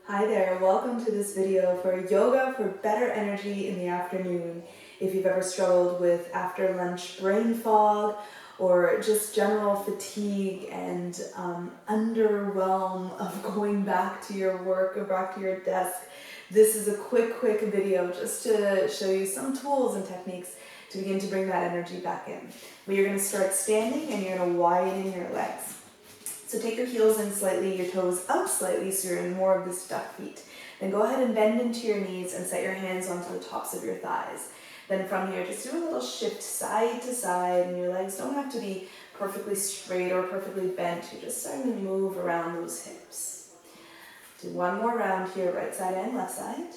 Hi there, welcome to this video for yoga for better energy in the afternoon. If you've ever struggled with after lunch brain fog or just general fatigue and underwhelm of going back to your work or back to your desk, this is a quick video just to show you some tools and techniques to begin to bring that energy back in. But you're going to start standing and you're going to widen your legs. So take your heels in slightly, your toes up slightly so you're in more of this duck feet. Then go ahead and bend into your knees and set your hands onto the tops of your thighs. Then from here, just do a little shift side to side, and your legs don't have to be perfectly straight or perfectly bent. You're just starting to move around those hips. Do one more round here, right side and left side.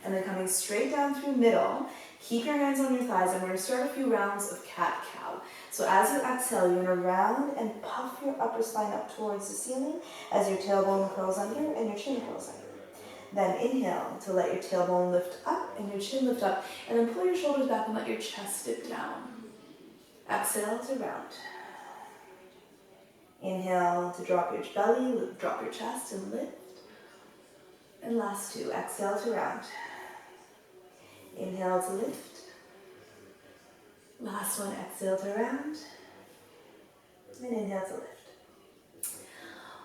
And then coming straight down through middle, keep your hands on your thighs, and we're going to start a few rounds of cat-cow. So as you exhale, you're going to round and puff your upper spine up towards the ceiling as your tailbone curls under and your chin curls under. Then inhale to let your tailbone lift up and your chin lift up, and then pull your shoulders back and let your chest dip down. Exhale to round. Inhale to drop your belly, drop your chest and lift. And last two, exhale to round. Inhale to lift. Last one, exhale to round. And inhale to lift.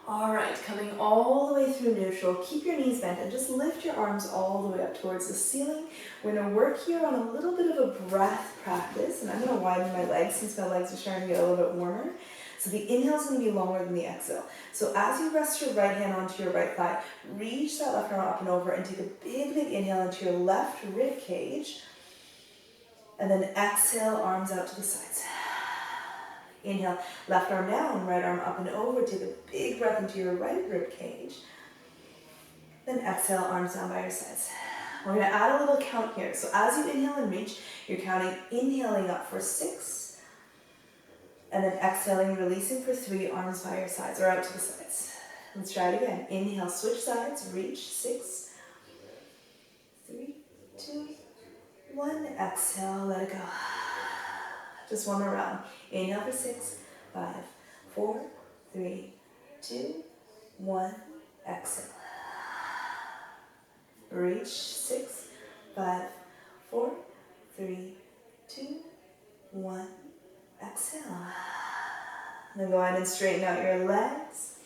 All right, coming all the way through neutral, keep your knees bent and just lift your arms all the way up towards the ceiling. We're gonna work here on a little bit of a breath practice, and I'm gonna widen my legs since my legs are starting to get a little bit warmer. So the inhale is going to be longer than the exhale. So as you rest your right hand onto your right thigh, reach that left arm up and over and take a big inhale into your left rib cage. And then exhale, arms out to the sides. Inhale, left arm down, right arm up and over. Take a big breath into your right rib cage. Then exhale, arms down by your sides. We're going to add a little count here. So as you inhale and reach, you're counting, inhaling up for 6. And then exhaling, releasing for 3, arms by your sides or out to the sides. Let's try it again. Inhale, switch sides, reach, 6, 3, 2, 1. Exhale, let it go. Just one more round. Inhale for 6, 5, 4, 3, 2, 1. Exhale. Reach, 6, 5, 4, 3, 2, 1. Exhale. Then go ahead and straighten out your legs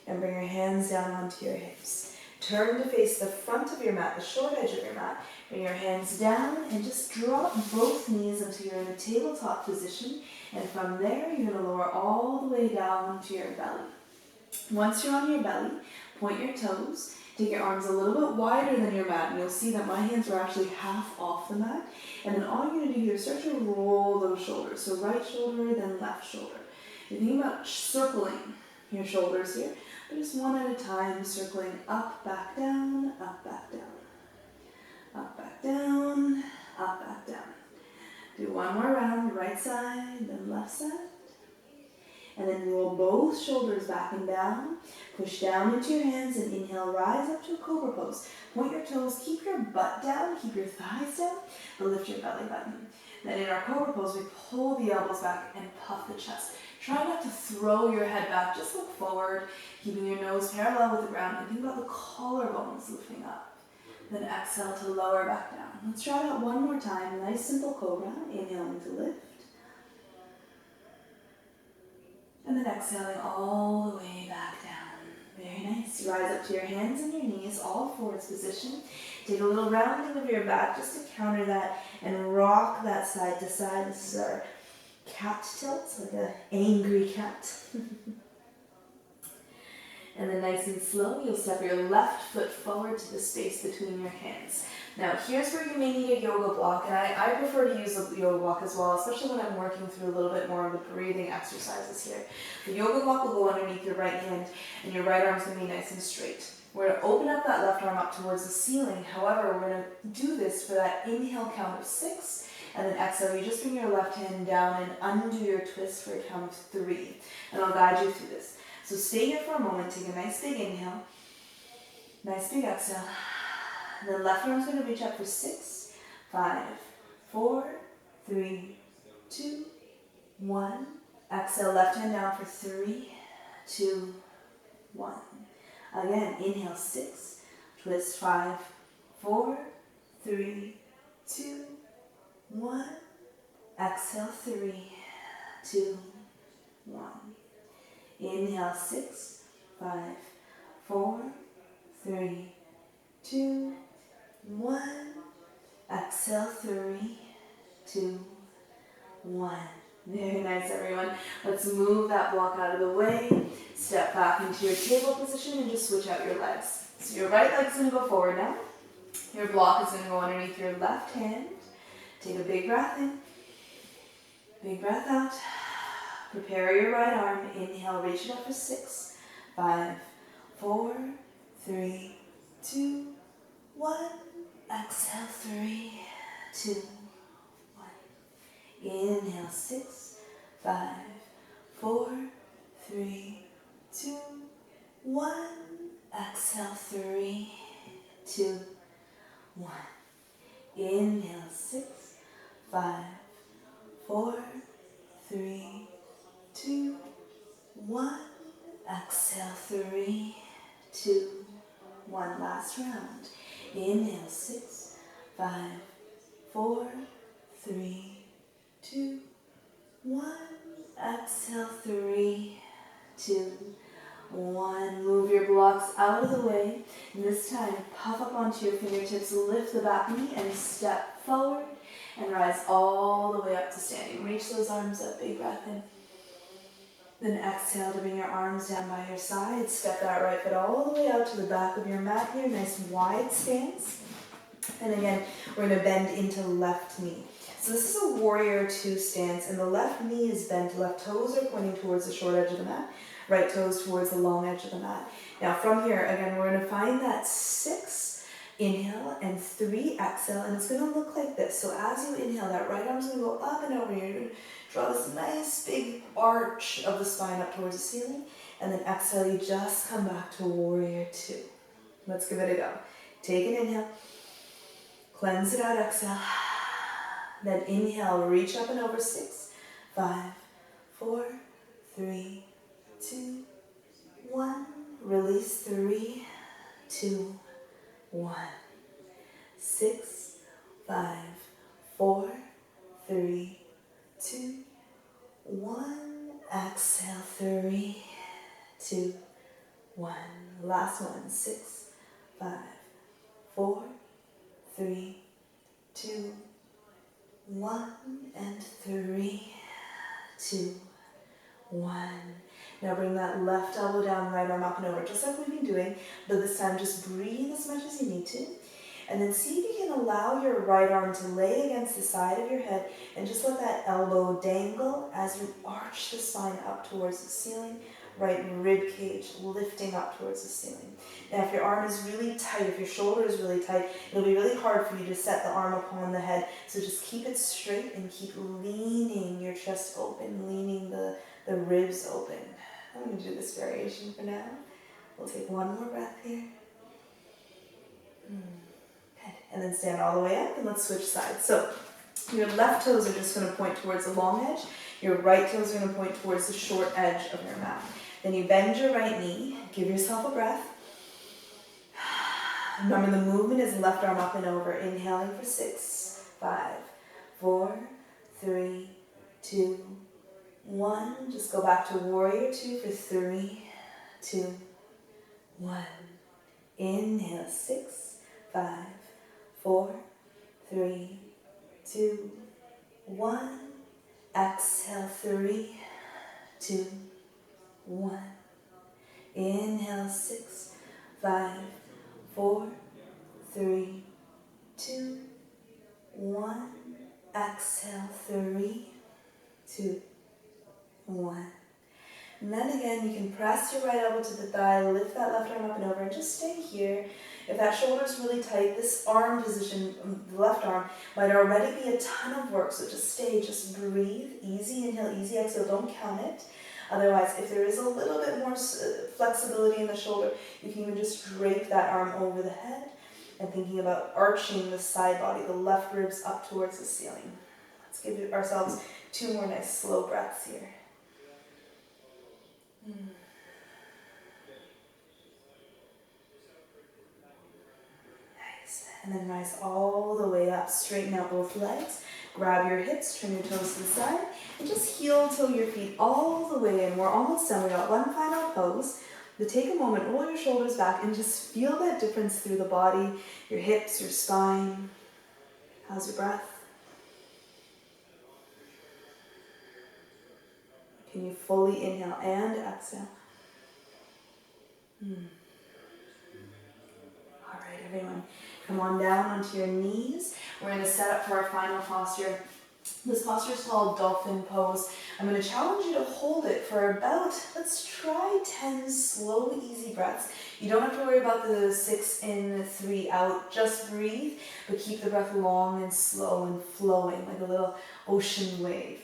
and bring your hands down onto your hips. Turn to face the front of your mat, the short edge of your mat. Bring your hands down and just drop both knees until you're in a tabletop position. And from there, you're going to lower all the way down to your belly. Once you're on your belly, point your toes. Take your arms a little bit wider than your mat, and you'll see that my hands are actually half off the mat. And then all you're going to do here is start to roll those shoulders. So right shoulder, then left shoulder. You're thinking about circling your shoulders here, but just one at a time, circling up, back, down, up, back, down. Up, back, down, up, back, down. Do one more round, right side, then left side. And then roll both shoulders back and down. Push down into your hands and inhale, rise up to a cobra pose. Point your toes, keep your butt down, keep your thighs down, but lift your belly button. Then in our cobra pose, we pull the elbows back and puff the chest. Try not to throw your head back, just look forward, keeping your nose parallel with the ground, and think about the collarbones lifting up. Then exhale to lower back down. Let's try that one more time. Nice simple cobra, inhaling to lift. And then exhaling all the way back down. Very nice. Rise up to your hands and your knees, all forwards position. Take a little rounding of your back just to counter that and rock that side to side. This is our cat tilt, like an angry cat. And then nice and slow, you'll step your left foot forward to the space between your hands. Now, here's where you may need a yoga block, and I prefer to use a yoga block as well, especially when I'm working through a little bit more of the breathing exercises here. The yoga block will go underneath your right hand, and your right arm's going to be nice and straight. We're going to open up that left arm up towards the ceiling. However, we're going to do this for that inhale count of 6, and then exhale, you just bring your left hand down and undo your twist for a count of 3. And I'll guide you through this. So stay here for a moment, take a nice big inhale, nice big exhale. And then left arm's going to reach up for 6, 5, 4, 3, 2, 1. Exhale, left hand down for 3, 2, 1. Again, inhale 6, twist 5, 4, 3, 2, 1. Exhale 3, 2, 1. Inhale 6, 5, 4, 3, 2, 1. Exhale 3, 2, 1. Very nice, everyone. Let's move that block out of the way. Step back into your table position and just switch out your legs. So your right leg's going to go forward now. Your block is going to go underneath your left hand. Take a big breath in. Big breath out. Prepare your right arm. Inhale, reach it up for 6, 5, 4, 3, 2, 1. Exhale 3, 2, 1. Inhale 6, 5, 4, 3, 2, 1. Exhale 3, 2, 1. Inhale 6, 5, 4, 3, 2, 1. Exhale 3, 2, 1. Last round. Inhale 6, 5, 4, 3, 2, 1. Exhale 3, 2, 1. Move your blocks out of the way. And this time, puff up onto your fingertips, lift the back knee and step forward and rise all the way up to standing. Reach those arms up, big breath in. Then exhale to bring your arms down by your side. Step that right foot all the way out to the back of your mat here. Nice wide stance. And again, we're going to bend into left knee. So this is a warrior 2 stance, and the left knee is bent. Left toes are pointing towards the short edge of the mat. Right toes towards the long edge of the mat. Now from here, again, we're going to find that 6 inhale and 3 exhale, and it's going to look like this. So as you inhale, that right arm's going to go up and over here. You're going to draw this nice big arch of the spine up towards the ceiling, and then exhale, you just come back to warrior 2. Let's give it a go. Take an inhale, cleanse it out, exhale. Then inhale, reach up and over 6, 5, 4, 3, 2, 1. Release 3, 2, 1. 6, 5, 4, 3, 2, 1. Exhale 3, 2, 1. Last one. 6, 5, 4, 3, 2, 1. And 3, 2, 1. Now bring that left elbow down, right arm up and over, just like we've been doing, but this time just breathe as much as you need to. And then see if you can allow your right arm to lay against the side of your head and just let that elbow dangle as you arch the spine up towards the ceiling, right rib cage lifting up towards the ceiling. Now if your arm is really tight, if your shoulder is really tight, it'll be really hard for you to set the arm upon the head. So just keep it straight and keep leaning your chest open, leaning the ribs open. I'm going to do this variation for now. We'll take one more breath here. Good. And then stand all the way up and let's switch sides. So your left toes are just going to point towards the long edge. Your right toes are going to point towards the short edge of your mat. Then you bend your right knee. Give yourself a breath. Remember the movement is left arm up and over. Inhaling for 6, 5, 4, 3, 2, 1. Just go back to warrior 2 for 3, 2, 1. Inhale 6, 5, 4, 3, 2, 1. Exhale 3, 2, 1. Inhale 6, 5, 4, 3, 2, 1. Exhale 3, 2, 1. And then again, you can press your right elbow to the thigh, lift that left arm up and over, and just stay here. If that shoulder is really tight, this arm position, the left arm, might already be a ton of work, so just stay, just breathe. Easy inhale, easy exhale, don't count it. Otherwise, if there is a little bit more flexibility in the shoulder, you can even just drape that arm over the head and thinking about arching the side body, the left ribs up towards the ceiling. Let's give ourselves 2 more nice slow breaths here. And then rise all the way up. Straighten out both legs. Grab your hips, turn your toes to the side, and just heel toe your feet all the way in. We're almost done. We got one final pose. So take a moment, roll your shoulders back, and just feel that difference through the body, your hips, your spine. How's your breath? Can you fully inhale and exhale? All right, everyone. Come on down onto your knees. We're going to set up for our final posture. This posture is called dolphin pose. I'm going to challenge you to hold it for about, let's try 10 slow, easy breaths. You don't have to worry about the 6 in, 3 out. Just breathe, but keep the breath long and slow and flowing like a little ocean wave.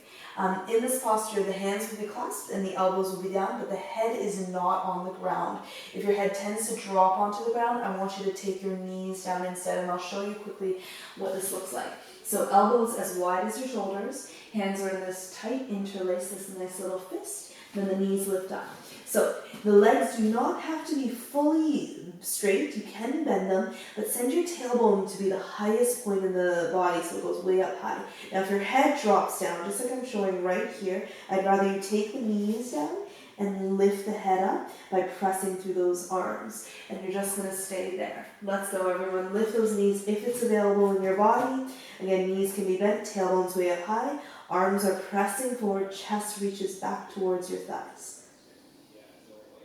In this posture, the hands will be clasped and the elbows will be down, but the head is not on the ground. If your head tends to drop onto the ground, I want you to take your knees down instead, and I'll show you quickly what this looks like. So elbows as wide as your shoulders, hands are in this tight interlace, this nice little fist, then the knees lift up. So the legs do not have to be fully straight, you can bend them, but send your tailbone to be the highest point in the body so it goes way up high. Now if your head drops down, just like I'm showing right here, I'd rather you take the knees down and lift the head up by pressing through those arms. And you're just going to stay there. Let's go, everyone. Lift those knees if it's available in your body. Again, knees can be bent, tailbones way up high. Arms are pressing forward, chest reaches back towards your thighs.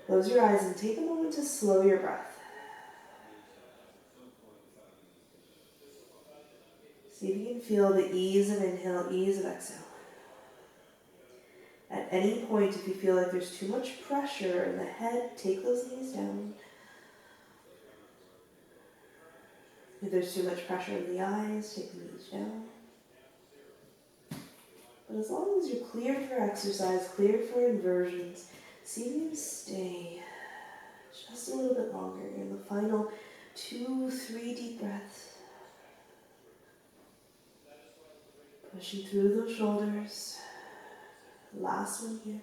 Close your eyes and take a moment to slow your breath. See if you can feel the ease of inhale, ease of exhale. At any point, if you feel like there's too much pressure in the head, take those knees down. If there's too much pressure in the eyes, take the knees down. But as long as you're cleared for exercise, cleared for inversions, see if you can stay just a little bit longer in the final 2-3 deep breaths. Pushing through those shoulders. Last one here.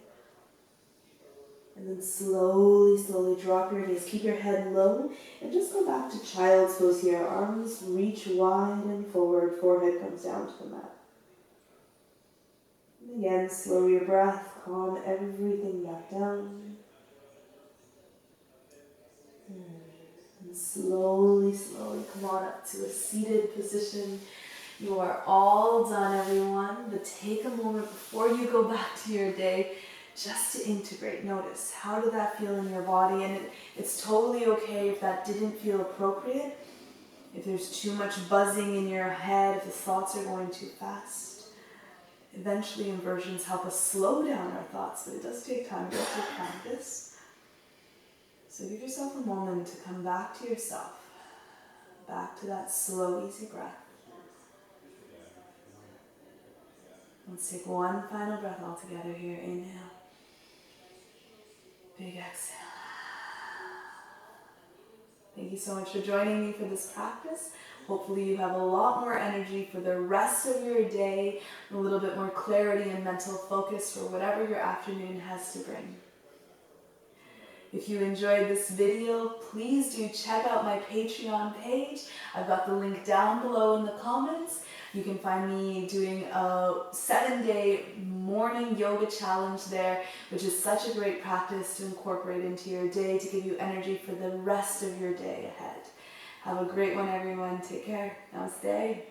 And then slowly, slowly drop your knees. Keep your head low and just go back to child's pose here. Arms reach wide and forward. Forehead comes down to the mat. And again, slow your breath. Calm everything back down. And slowly, slowly come on up to a seated position. You are all done, everyone, but take a moment before you go back to your day just to integrate. Notice, how did that feel in your body? And it's totally okay if that didn't feel appropriate, if there's too much buzzing in your head, if the thoughts are going too fast. Eventually, inversions help us slow down our thoughts, but it does take time, it does take practice. So give yourself a moment to come back to yourself, back to that slow, easy breath. Let's take one final breath all together here. Inhale. Big exhale. Thank you so much for joining me for this practice. Hopefully you have a lot more energy for the rest of your day, a little bit more clarity and mental focus for whatever your afternoon has to bring. If you enjoyed this video, please do check out my Patreon page. I've got the link down below in the comments. You can find me doing a 7-day morning yoga challenge there, which is such a great practice to incorporate into your day to give you energy for the rest of your day ahead. Have a great one, everyone. Take care. Namaste.